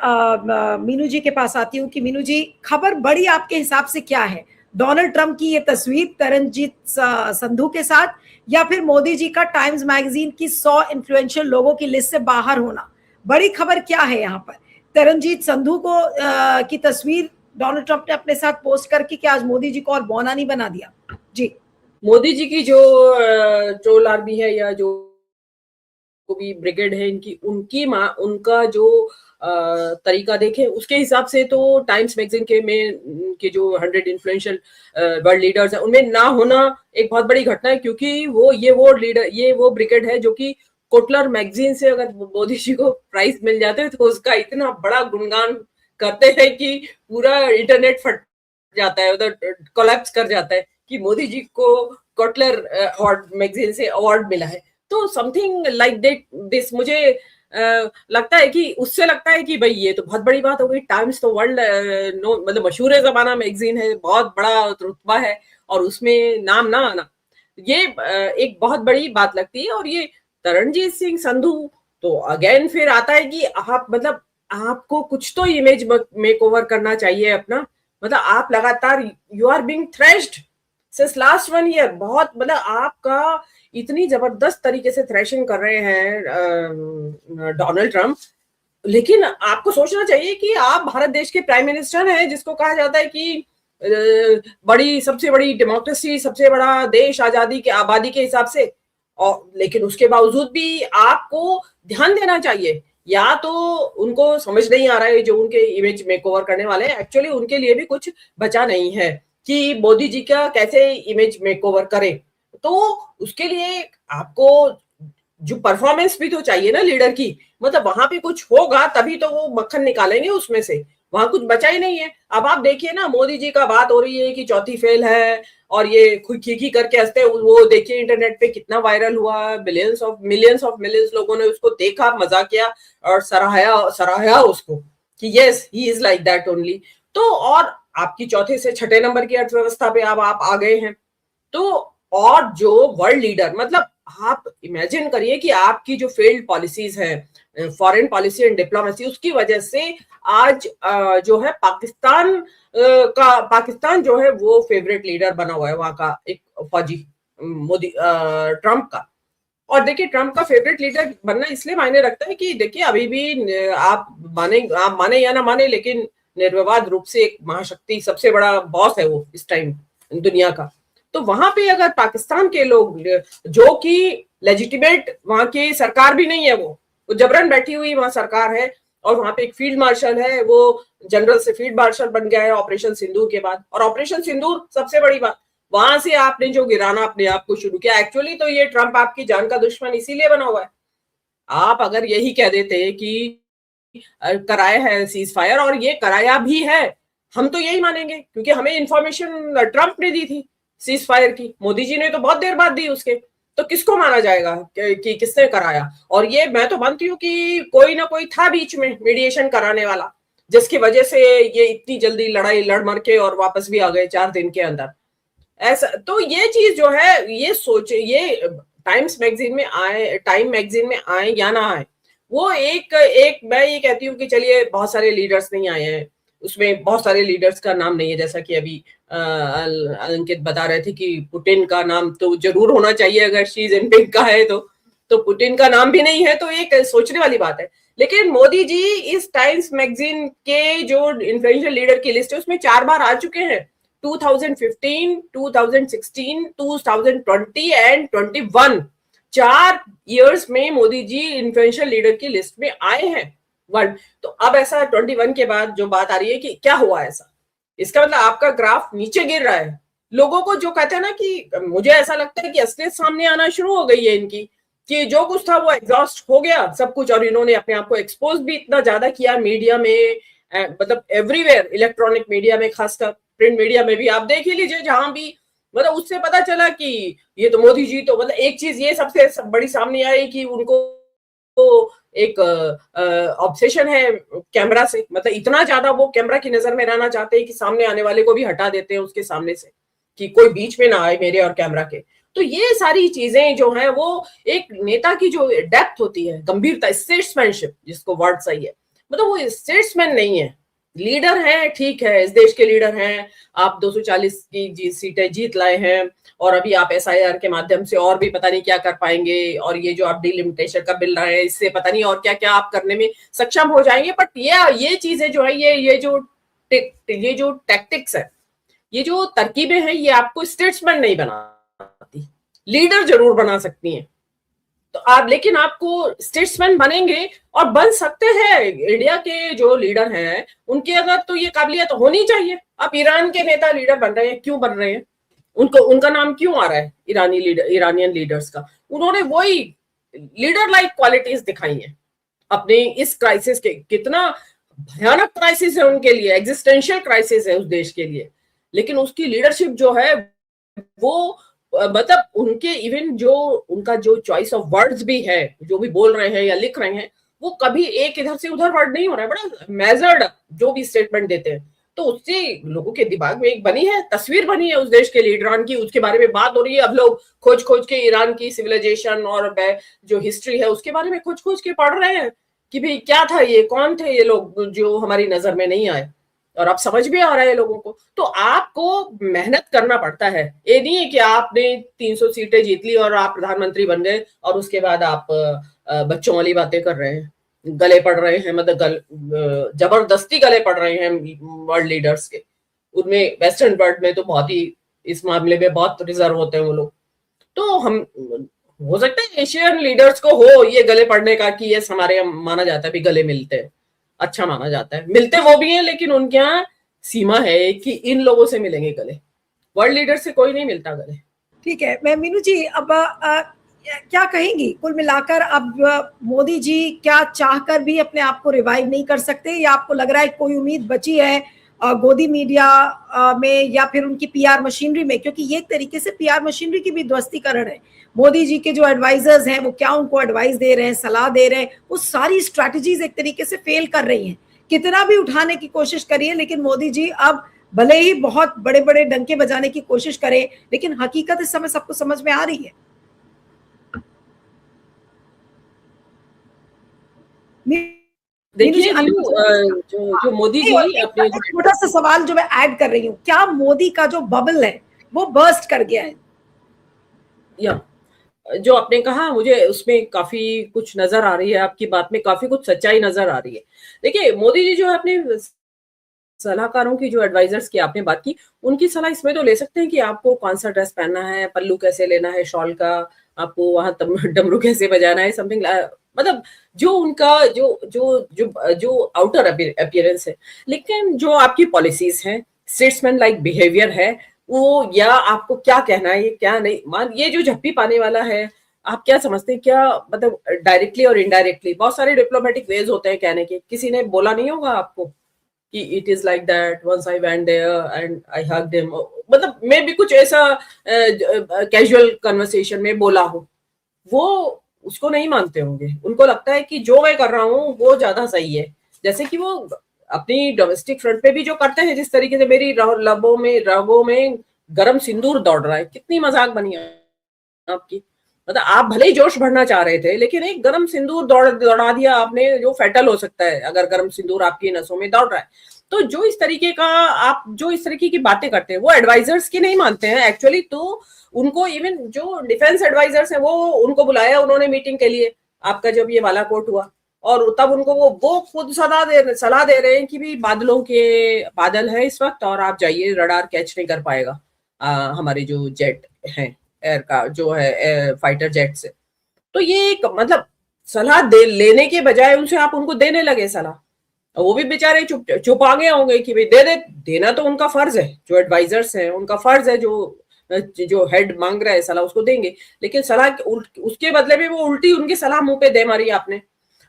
मीनू जी के पास आती हूँ कि मीनू जी, खबर बड़ी आपके हिसाब से क्या है? डोनाल्ड ट्रंप की ये तस्वीर तरनजीत संधू के साथ, या फिर मोदी जी का टाइम्स मैगजीन की 100 इन्फ्लुएंशियल लोगों की लिस्ट से बाहर होना? बड़ी खबर क्या है यहाँ पर? तरनजीत संधू को की तस्वीर डोनाल्ड ट्रंप ने अपने साथ पोस्ट करके क्या आज मोदी जी को और बौना नहीं बना दिया? जी, मोदी जी की जो ट्रोल आर्मी है या जो भी ब्रिगेड है इनकी, उनका जो तरीका देखें उसके हिसाब से तो टाइम्स मैगजीन के जो 100 इन्फ्लुएंशियल वर्ल्ड लीडर्स हैं उनमें ना होना एक बहुत बड़ी घटना है, क्योंकि ये वो ब्रिगेड है जो कि कोटलर मैगजीन से अगर मोदी जी को प्राइज मिल जाते हैं तो उसका इतना बड़ा गुणगान करते हैं कि पूरा इंटरनेट फट जाता है, उधर कोलैप्स कर जाता है कि मोदी जी को कोटलर अवार्ड मैगजीन से अवार्ड मिला है। तो समथिंग लाइक दिस मुझे लगता है कि उससे लगता है कि भाई ये तो बहुत बड़ी बात हो गई। टाइम्स तो वर्ल्ड नो मतलब मशहूर जमाना मैगजीन है, बहुत बड़ा रुतबा है, और उसमें नाम ना आना ये एक बहुत बड़ी बात लगती है। और ये तरनजीत सिंह संधू तो अगेन फिर आता है कि आप मतलब आपको कुछ तो इमेज मेक ओवर करना चाहिए अपना, मतलब आप लगातार you are being thrashed since last 1 year. बहुत मतलब आपका इतनी जबरदस्त तरीके से थ्रेशिंग कर रहे हैं डोनाल्ड ट्रंप, लेकिन आपको सोचना चाहिए कि आप भारत देश के प्राइम मिनिस्टर हैं, जिसको कहा जाता है कि सबसे बड़ी डेमोक्रेसी, सबसे बड़ा देश आजादी के आबादी के हिसाब से, और लेकिन उसके बावजूद भी आपको ध्यान देना चाहिए। या तो उनको समझ नहीं आ रहा है जो उनके इमेज मेकओवर करने वाले हैं, एक्चुअली उनके लिए भी कुछ बचा नहीं है कि मोदी जी का कैसे इमेज मेकओवर करे। तो उसके लिए आपको जो परफॉर्मेंस भी तो चाहिए ना लीडर की, मतलब वहां पे कुछ होगा तभी तो वो मक्खन निकालेंगे उसमें से, वहां कुछ बचा ही नहीं है। अब आप देखिए ना, मोदी जी का बात हो रही है कि चौथी फेल है और ये खी करके हंसते, वो देखिए इंटरनेट पे कितना वायरल हुआ, मिलियंस ऑफ मिलियंस लोगों ने उसको देखा, मजा किया और सराहया उसको कि yes he is like that only. तो और आपकी चौथे से छठे नंबर की अर्थव्यवस्था पे अब आप आ गए हैं। तो और जो वर्ल्ड लीडर, मतलब आप इमेजिन करिए कि आपकी जो फेल्ड पॉलिसीज है, फॉरेन पॉलिसी एंड डिप्लोमेसी, उसकी वजह से आज जो है पाकिस्तान जो है वो फेवरेट लीडर बना हुआ है वहां का एक फौजी, मोदी ट्रंप का। और देखिए ट्रंप का फेवरेट लीडर बनना इसलिए मायने रखता है कि देखिए अभी भी आप माने या ना माने, लेकिन निर्विवाद रूप से एक महाशक्ति, सबसे बड़ा बॉस है वो इस टाइम दुनिया का। तो वहां पे अगर पाकिस्तान के लोग, जो कि लेजिटिमेट वहां की सरकार भी नहीं है, वो जबरन बैठी हुई वहां सरकार है, और वहां पे एक फील्ड मार्शल है, वो जनरल से फील्ड मार्शल बन गया है ऑपरेशन सिंदूर के बाद। और ऑपरेशन सिंदूर सबसे बड़ी बात, वहां से आपने जो गिराना अपने आप को शुरू किया, एक्चुअली तो ये ट्रंप आपकी जान का दुश्मन इसीलिए बना हुआ है। आप अगर यही कह देते कि कराया है सीज फायर, और ये कराया भी है, हम तो यही मानेंगे क्योंकि हमें इंफॉर्मेशन ट्रंप ने दी थी सीज फायर की, मोदी जी ने तो बहुत देर बाद दी उसके, तो किसको माना जाएगा कि किसने कराया? और ये मैं तो मानती हूँ कि कोई ना कोई था बीच में मीडिएशन कराने वाला, जिसकी वजह से ये इतनी जल्दी लड़ाई लड़ मर के और वापस भी आ गए 4 दिन के अंदर। ऐसा तो ये चीज जो है, ये सोचे, ये टाइम मैगजीन में आए या ना आए, वो एक एक मैं ये कहती हूँ कि चलिए बहुत सारे लीडर्स नहीं आए हैं, उसमें बहुत सारे लीडर्स का नाम नहीं है, जैसा कि अभी अंकित बता रहे थे कि पुतिन का नाम तो जरूर होना चाहिए अगर शी जिनपिंग का है तो पुतिन का नाम भी नहीं है, तो एक सोचने वाली बात है। लेकिन मोदी जी इस टाइम्स मैगजीन के जो इन्फ्लुएंशियल लीडर की लिस्ट है उसमें 4 बार आ चुके हैं, 2015, 2016, 2020 एंड 21। 4 इयर्स में मोदी जी इन्फ्लुएंशियल लीडर की लिस्ट में आए हैं वर्ल्ड। तो अब ऐसा 21 के बाद जो बात आ रही है कि क्या हुआ ऐसा, इसका मतलब आपका ग्राफ नीचे गिर रहा है। लोगों को जो कहते हैं ना, कि मुझे ऐसा लगता है कि असलियत सामने आना शुरू हो गई है इनकी, कि जो कुछ था वो एग्जॉस्ट हो गया सब कुछ, और इन्होंने अपने आप को एक्सपोज भी इतना ज्यादा किया मीडिया में, मतलब एवरीवेयर, इलेक्ट्रॉनिक मीडिया में, खासकर प्रिंट मीडिया में भी आप देख ही लीजिए, जहां भी मतलब उससे पता चला कि ये तो मोदी जी तो, मतलब एक चीज ये सबसे बड़ी सामने आई कि उनको तो एक ऑब्सेशन है कैमरा से, मतलब इतना ज्यादा वो कैमरा की नजर में रहना चाहते हैं कि सामने आने वाले को भी हटा देते हैं उसके सामने से, कि कोई बीच में ना आए मेरे और कैमरा के। तो ये सारी चीजें जो है वो एक नेता की जो डेप्थ होती है, गंभीरता, स्टेट्समैनशिप जिसको वर्ड सही है, मतलब वो स्टेट्समैन नहीं है, लीडर है, ठीक है, इस देश के लीडर हैं, आप 240 की सीटें जीत लाए हैं, और अभी आप SIR के माध्यम से और भी पता नहीं क्या कर पाएंगे, और ये जो आप डिलिमिटेशन का बिल रहे हैं, इससे पता नहीं और क्या क्या आप करने में सक्षम हो जाएंगे। बट ये चीजें जो है, ये जो टैक्टिक्स है, ये जो तरकीबें हैं, ये आपको स्टेट्समैन नहीं बनाती, लीडर जरूर बना सकती हैं। तो आप, लेकिन आपको स्टेट्समैन बनेंगे और बन सकते हैं, इंडिया के जो लीडर हैं उनके अगर तो ये काबिलियत होनी चाहिए। आप ईरान के नेता लीडर बन रहे हैं, क्यों बन रहे हैं? उनका नाम क्यों आ रहा है इरानियन लीडर्स का? उन्होंने वही लीडर लाइक क्वालिटीज दिखाई हैं अपने इस क्राइसिस के। कितना भयानक क्राइसिस है उनके लिए, एग्जिस्टेंशियल क्राइसिस है उस देश के लिए, लेकिन उसकी लीडरशिप जो है वो मतलब उनके इवन जो उनका जो चॉइस ऑफ वर्ड्स भी है, जो भी बोल रहे हैं या लिख रहे हैं, वो कभी एक इधर से उधर वर्ड नहीं हो रहा है, बड़ा मेजर्ड जो भी स्टेटमेंट देते हैं। तो उससे लोगों के दिमाग में एक बनी है, तस्वीर बनी है उस देश के लीडरान की, उसके बारे में बात हो रही है। अब लोग खोज खोज के ईरान की सिविलाइजेशन और जो हिस्ट्री है उसके बारे में खोज खोज के पढ़ रहे हैं कि भाई क्या था, ये कौन थे ये लोग जो हमारी नजर में नहीं आए, और अब समझ भी आ रहा है लोगों को। तो आपको मेहनत करना पड़ता है, ये नहीं है कि आपने 300 सीटें जीत ली और आप प्रधानमंत्री बन गए और उसके बाद आप बच्चों वाली बातें कर रहे हैं, गले पड़ रहे हैं, मतलब जबरदस्ती गले पड़ रहे हैं वर्ल्ड लीडर्स के। उनमें वेस्टर्न वर्ल्ड में तो बहुत ही इस मामले में बहुत रिजर्व होते हैं वो लोग। तो हम, हो सकता है एशियन लीडर्स को हो ये गले पड़ने का कि ये हमारे माना जाता है भी गले मिलते हैं, अच्छा माना जाता है, मिलते वो भी हैं, लेकिन उनके यहाँ सीमा है कि इन लोगों से मिलेंगे गले, वर्ल्ड लीडर से कोई नहीं मिलता गले। ठीक है, मैं मीनू जी अब क्या कहेंगी कुल मिलाकर, अब मोदी जी क्या चाहकर भी अपने आप को रिवाइव नहीं कर सकते, या आपको लग रहा है कोई उम्मीद बची है गोदी मीडिया में या फिर उनकी PR मशीनरी में? क्योंकि ये एक तरीके से PR मशीनरी की भी ध्वस्तीकरण है। मोदी जी के जो एडवाइजर्स हैं वो क्या उनको एडवाइस दे रहे हैं, सलाह दे रहे हैं, वो सारी स्ट्रैटेजीज एक तरीके से फेल कर रही हैं। कितना भी उठाने की कोशिश करिए, लेकिन मोदी जी अब भले ही बहुत बड़े बड़े डंके बजाने की कोशिश करें, लेकिन हकीकत इस समय सबको समझ में आ रही है। देखिए जो मोदी जी अपने छोटा सा सवाल जो मैं ऐड कर रही हूँ, क्या मोदी का जो बबल है वो बर्स्ट कर गया है? या जो आपने कहा, मुझे उसमें काफी कुछ नजर आ रही है, आपकी बात में काफी कुछ सच्चाई नजर आ रही है। देखिए मोदी जी जो है अपने सलाहकारों की, जो एडवाइजर्स की आपने बात की, उनकी सलाह इसमें तो ले सकते हैं कि आपको कौन सा ड्रेस पहनना है, पल्लू कैसे लेना है शॉल का, आपको वहां डमरू कैसे बजाना है, समथिंग, मतलब जो उनका जो जो जो जो आउटर अपीयरेंस है। लेकिन जो आपकी पॉलिसीज हैं, स्टेट्समैन लाइक बिहेवियर है वो, या आपको क्या कहना है, ये क्या नहीं, मान ये जो झप्पी पाने वाला है, आप क्या समझते हैं, क्या मतलब डायरेक्टली और इनडायरेक्टली बहुत सारे डिप्लोमेटिक वेज होते हैं कहने के, किसी ने बोला नहीं होगा आपको कि it is like that, once I went there and I hugged him, मतलब मैं भी कुछ ऐसा कैजुअल कन्वर्सेशन में बोला हूँ, वो उसको नहीं मानते होंगे। उनको लगता है कि जो मैं कर रहा हूँ वो ज्यादा सही है, जैसे कि वो अपनी डोमेस्टिक फ्रंट पे भी जो करते हैं, जिस तरीके से मेरी रगों में गरम सिंदूर दौड़ रहा है, कितनी मजाक बनी है आपकी। मतलब आप भले ही जोश भरना चाह रहे थे, लेकिन एक गरम सिंदूर दौड़ा दिया आपने, जो फैटल हो सकता है अगर गरम सिंदूर आपकी नसों में दौड़ रहा है। तो जो इस तरीके का आप जो इस तरीके की बातें करते हैं, वो एडवाइजर्स की नहीं मानते हैं एक्चुअली। तो उनको इवन जो डिफेंस एडवाइजर्स हैं, वो उनको बुलाया उन्होंने मीटिंग के लिए, आपका जब ये बालाकोट हुआ, और तब उनको वो खुद सलाह दे रहे हैं कि भाई बादल है इस वक्त, और आप जाइए, रडार कैच नहीं कर पाएगा हमारे जो जेट हैं एयर का, जो है फाइटर जेट से। तो ये एक मतलब सलाह लेने के बजाय उनसे आप उनको देने लगे सलाह, वो भी बेचारे चुप आ गए होंगे कि भाई देना तो उनका फर्ज है, जो एडवाइजर्स हैं उनका फर्ज है, जो हेड मांग रहा है सलाह उसको देंगे, लेकिन सलाह उसके बदले में वो उल्टी उनकी सलाह मुंह पे दे मारी आपने।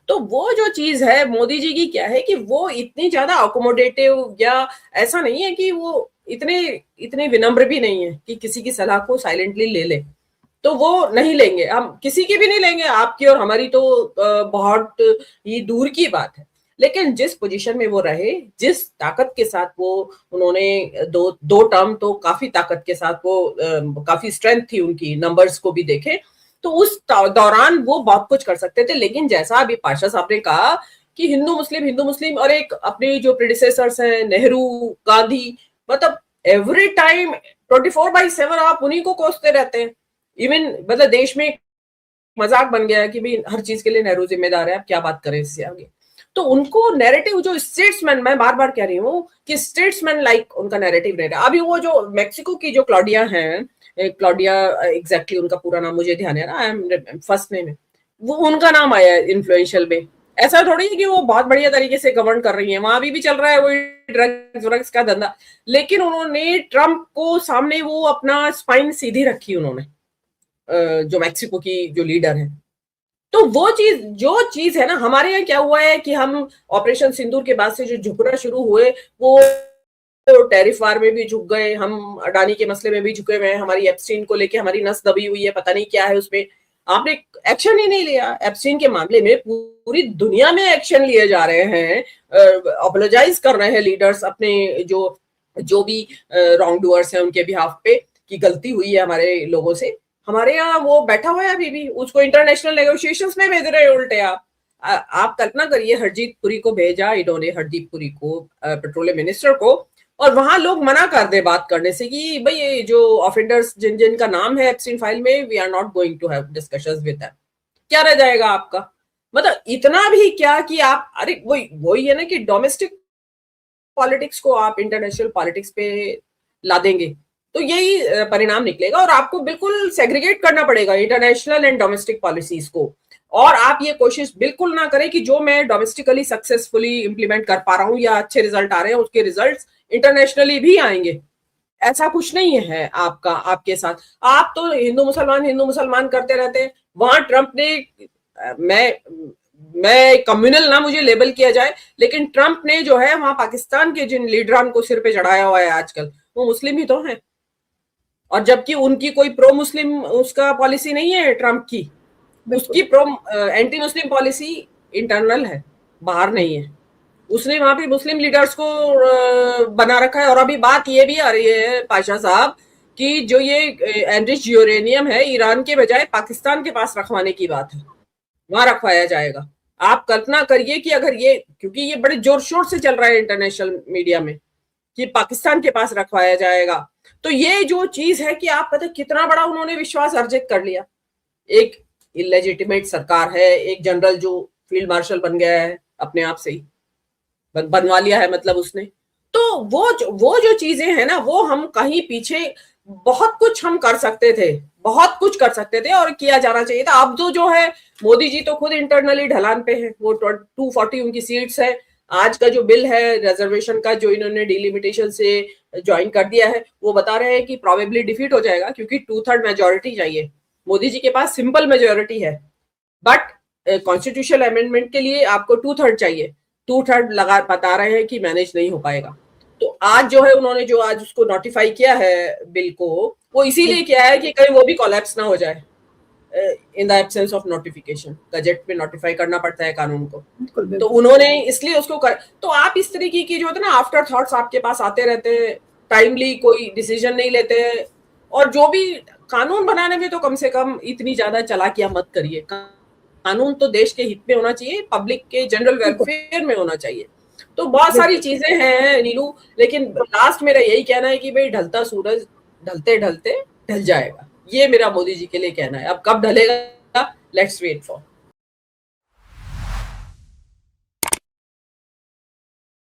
तो वो जो चीज है मोदी जी की, क्या है कि वो इतनी ज्यादा अकोमोडेटिव, या ऐसा नहीं है कि वो इतने विनम्र भी नहीं है कि किसी की सलाह को साइलेंटली ले ले, तो वो नहीं लेंगे, हम किसी की भी नहीं लेंगे, आपकी और हमारी तो बहुत ही दूर की बात है। लेकिन जिस पोजीशन में वो रहे, जिस ताकत के साथ वो, उन्होंने दो टर्म तो काफी ताकत के साथ वो, काफी स्ट्रेंथ थी उनकी, नंबर्स को भी देखे तो उस दौरान वो बहुत कुछ कर सकते थे। लेकिन जैसा अभी पाशा साहब ने कहा कि हिंदू मुस्लिम, और एक अपने जो प्रेडिसेसर्स हैं नेहरू, गांधी, मतलब एवरी टाइम 24/7 आप उन्हीं को कोसते रहते हैं। इवन मतलब देश में मजाक बन गया है कि भाई हर चीज के लिए नेहरू जिम्मेदार है, आप क्या बात करें इससे आगे। तो उनको नैरेटिव जो स्टेट्समैन, मैं बार बार कह रही हूँ कि स्टेट्समैन लाइक उनका नैरेटिव रहता है। अभी वो जो मेक्सिको की जो क्लॉडिया हैं, क्लॉडिया एग्जैक्टली उनका पूरा नाम मुझे ध्यान है ना, आई एम फर्स्ट नेम है, वो उनका नाम आया है इन्फ्लुएंशियल में। ऐसा थोड़ी है कि वो बहुत बढ़िया तरीके से गवर्न कर रही है, वहां भी चल रहा है वही ड्रग्स का धंधा, लेकिन उन्होंने ट्रम्प को सामने वो अपना स्पाइन सीधी रखी उन्होंने, जो मैक्सिको की जो लीडर है। तो वो चीज जो चीज है ना, हमारे यहाँ क्या हुआ है कि हम ऑपरेशन सिंदूर के बाद से जो झुकना शुरू हुए, वो टैरिफ वार में भी झुक गए, हम अडानी के मसले में भी झुके हुए हैं, हमारी एप्स्टीन को लेके हमारी नस दबी हुई है, पता नहीं क्या है उसमें, आपने एक्शन ही नहीं लिया। एप्स्टीन के मामले में पूरी दुनिया में एक्शन लिए जा रहे हैं, अपोलोजाइज कर रहे हैं लीडर्स अपने जो भी रॉन्ग डूअर्स हैं उनके बिहाफ पे कि गलती हुई है हमारे लोगों से। हमारे यहाँ वो बैठा हुआ है अभी भी, उसको इंटरनेशनल नेगोशिएशंस में भेज रहे हैं उल्टे। आप कल्पना करिए, हरजीत पुरी को भेजा इन्होंने, हरदीप पुरी को, पेट्रोलियम मिनिस्टर को, और वहां लोग मना कर दे बात करने से कि भाई ये जो ऑफेंडर्स जिनका नाम है एप्स्टीन फाइल में, we are not going to have discussions with them. क्या रह जाएगा आपका? मतलब इतना भी क्या कि आप, अरे वही है ना कि डोमेस्टिक पॉलिटिक्स को आप इंटरनेशनल पॉलिटिक्स पे ला देंगे तो यही परिणाम निकलेगा, और आपको बिल्कुल सेग्रीगेट करना पड़ेगा इंटरनेशनल एंड डोमेस्टिक पॉलिसीज को। और आप ये कोशिश बिल्कुल ना करें कि जो मैं डोमेस्टिकली सक्सेसफुली इंप्लीमेंट कर पा रहा हूं या अच्छे रिजल्ट आ रहे हैं, उसके रिजल्ट्स इंटरनेशनली भी आएंगे। ऐसा कुछ नहीं है आपका, आपके साथ। आप तो हिंदू मुसलमान करते रहते हैं। वहां ट्रंप ने, मैं कम्युनल ना मुझे लेबल किया जाए, लेकिन ट्रंप ने जो है वहां पाकिस्तान के जिन लीडरान को सिर पे चढ़ाया हुआ है आजकल, वो मुस्लिम ही तो हैं। और जबकि उनकी कोई प्रो मुस्लिम उसका पॉलिसी नहीं है ट्रंप की, उसकी pro anti Muslim policy internal है, बाहर नहीं है। उसने वहां पे मुस्लिम लीडर्स को बना रखा है। और अभी बात ये भी आ रही है पाशा साहब कि जो ये एनरिच यूरेनियम है, ईरान के बजाय पाकिस्तान के पास रखवाने की बात है, वहां रखवाया जाएगा। आप कल्पना करिए कि अगर ये, क्योंकि ये बड़े जोर शोर से चल रहा है इंटरनेशनल मीडिया में कि पाकिस्तान के पास रखवाया जाएगा, तो ये जो चीज है कि आप पता कितना बड़ा उन्होंने विश्वास अर्जित कर लिया। एक इलेजिटिमेट सरकार है, एक जनरल जो फील्ड मार्शल बन गया है अपने आप से ही, बनवा लिया है मतलब उसने। तो वो जो चीजें हैं ना, वो हम कहीं पीछे बहुत कुछ हम कर सकते थे, बहुत कुछ कर सकते थे और किया जाना चाहिए था। अब तो जो है मोदी जी तो खुद इंटरनली ढलान पे है, वो 240 उनकी सीट्स है। आज का जो बिल है रिजर्वेशन का, जो इन्होंने डिलिमिटेशन से ज्वाइन कर दिया है, वो बता रहे हैं कि प्रोबेबली डिफीट हो जाएगा, क्योंकि 2/3 मेजोरिटी चाहिए। मोदी जी के पास सिंपल मेजोरिटी है, बट कॉन्स्टिट्यूशनल अमेंडमेंट के लिए आपको 2/3 चाहिए। 2/3 लगा बता रहे हैं कि मैनेज नहीं हो पाएगा। तो आज जो है उन्होंने जो आज उसको नोटिफाई किया है बिल को, वो इसीलिए किया है कि कहीं वो भी कोलैप्स ना हो जाए in the absence of notification. Gazette में नोटिफाई करना पड़ता है कानून को, तो उन्होंने इसलिए उसको तो आप इस तरीके की जो होता है ना आफ्टर थॉट्स आपके पास आते रहते हैं, टाइमली कोई डिसीजन नहीं लेते हैं। और जो भी कानून बनाने में तो कम से कम इतनी ज्यादा चालाकियां मत करिए। कानून तो देश के हित में होना चाहिए, पब्लिक के जनरल वेलफेयर में होना चाहिए। तो बहुत सारी चीजें हैं नीलू, लेकिन लास्ट मेरा यही कहना है कि भाई ढलता सूरज ढलते ढलते ढल जाएगा, ये मेरा मोदी जी के लिए कहना है। अब कब ढलेगा, लेट्स वेट फॉर।